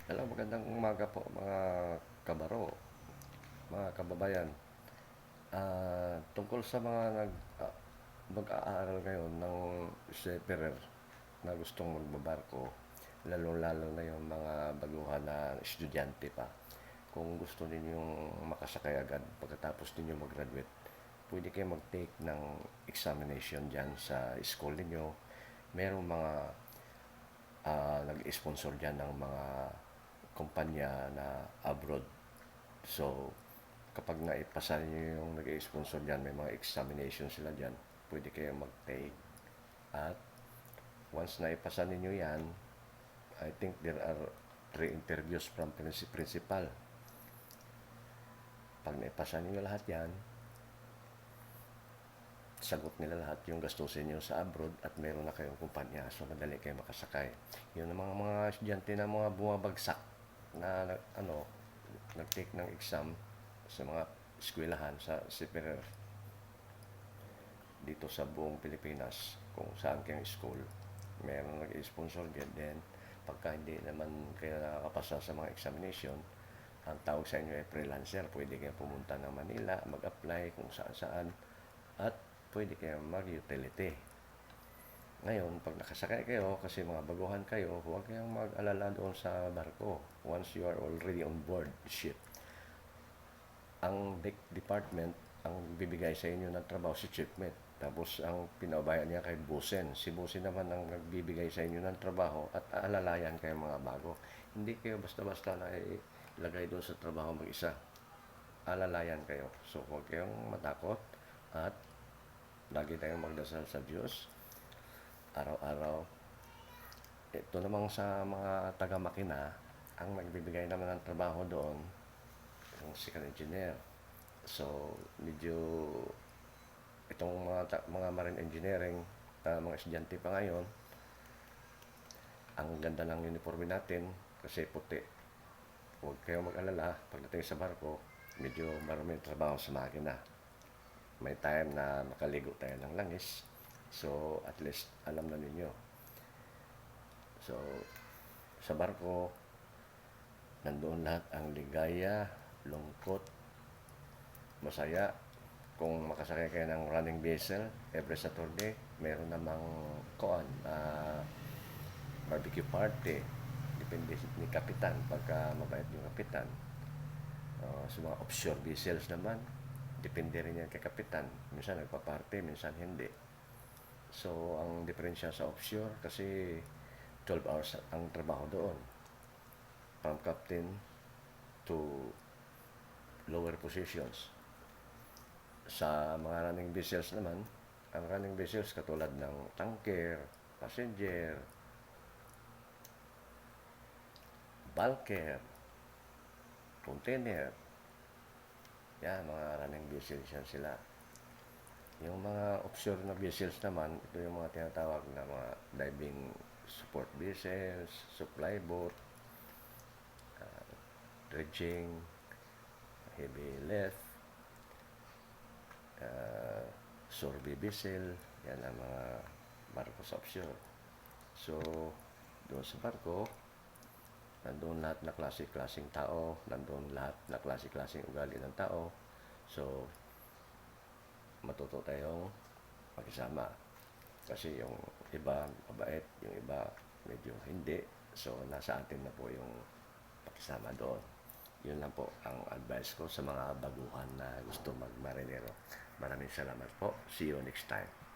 Hello, magandang umaga po mga kabaro, mga kababayan. Tungkol sa mga mag-aaral ngayon ng seafarer na gustong magbabarko, lalo-lalo na yung mga baguhan na estudyante pa. Kung gusto ninyong makasakay agad pagkatapos ninyo mag-graduate, pwede kayo mag-take ng examination dyan sa school ninyo. Merong mga nag-sponsor dyan ng mga kumpanya na abroad. So, kapag naipasa niyo yung nag-sponsor dyan, may mga examination sila dyan, pwede kayo mag-take. At once naipasa ninyo yan, I think there are 3 interviews from principal. Pag naipasa ninyo lahat yan, sagot nila lahat yung gastusin nyo sa abroad at meron na kayong kumpanya, so madali kayo makasakay. Yun ang mga estudyante na mga bumabagsak na nag-take ng exam sa mga eskwelahan sa seafarer dito sa buong Pilipinas, kung saan kayong school meron nag-sponsor din. Pagka hindi naman kayo nakakapasa sa mga examination, ang tawag sa inyo ay freelancer. Pwede kayo pumunta ng Manila, mag-apply kung saan-saan, at pwede kayo mag-utility. Ngayon, pag nakasakay kayo, kasi mga baguhan kayo, huwag kayong mag-alala doon sa barko. Once you are already on board the ship, ang deck department ang bibigay sa inyo ng trabaho si chiefmate. Tapos ang pinaubayan niya kay bossen. Si bossen naman ang nagbibigay sa inyo ng trabaho at aalalayan kayo mga bago. Hindi kayo basta-basta na ilagay doon sa trabaho mag-isa. Alalayan kayo. So huwag kayong matakot at lagi tayong magdasal sa Diyos araw-araw. Ito namang sa mga taga-makina, ang nagbibigay naman ng trabaho doon, yung civil engineer. So, medyo itong mga marine engineering, mga estudyante pa ngayon, ang ganda ng uniforme natin kasi puti. Huwag kayong mag-alala, pagdating sa barko, medyo maraming trabaho sa makina. May time na makaligo tayo ng langis. So, at least alam na ninyo. So, sa barko, nandoon lahat ang ligaya, lungkot, masaya. Kung makasakay kayo ng running vessel, every Saturday, meron namang barbecue party. Depende ni kapitan, pagka mabait yung kapitan. Sa mga offshore vessels naman, depende rin yan kay kapitan. Minsan nagpa-party, minsan hindi. So, ang diferensya sa offshore, kasi 12 hours ang trabaho doon. From captain to lower positions. Sa mga running vessels naman, ang running vessels katulad ng tanker, passenger, bulker, container, yan, mga running vessels yan sila. Yung mga offshore na vessels naman, ito yung mga tinatawag na mga diving support vessels, supply boat, dredging, heavy lift, survey vessel, yan ang mga barko sa offshore. So, doon sa barko, nandun lahat na klase-klaseng tao, nandun lahat na klase-klaseng ugali ng tao. So, matuto tayong makisama. Kasi yung iba mabait, yung iba medyo hindi. So, nasa atin na po yung pakisama doon. Yun lang po ang advice ko sa mga baguhan na gusto magmarinero. Maraming salamat po. See you next time.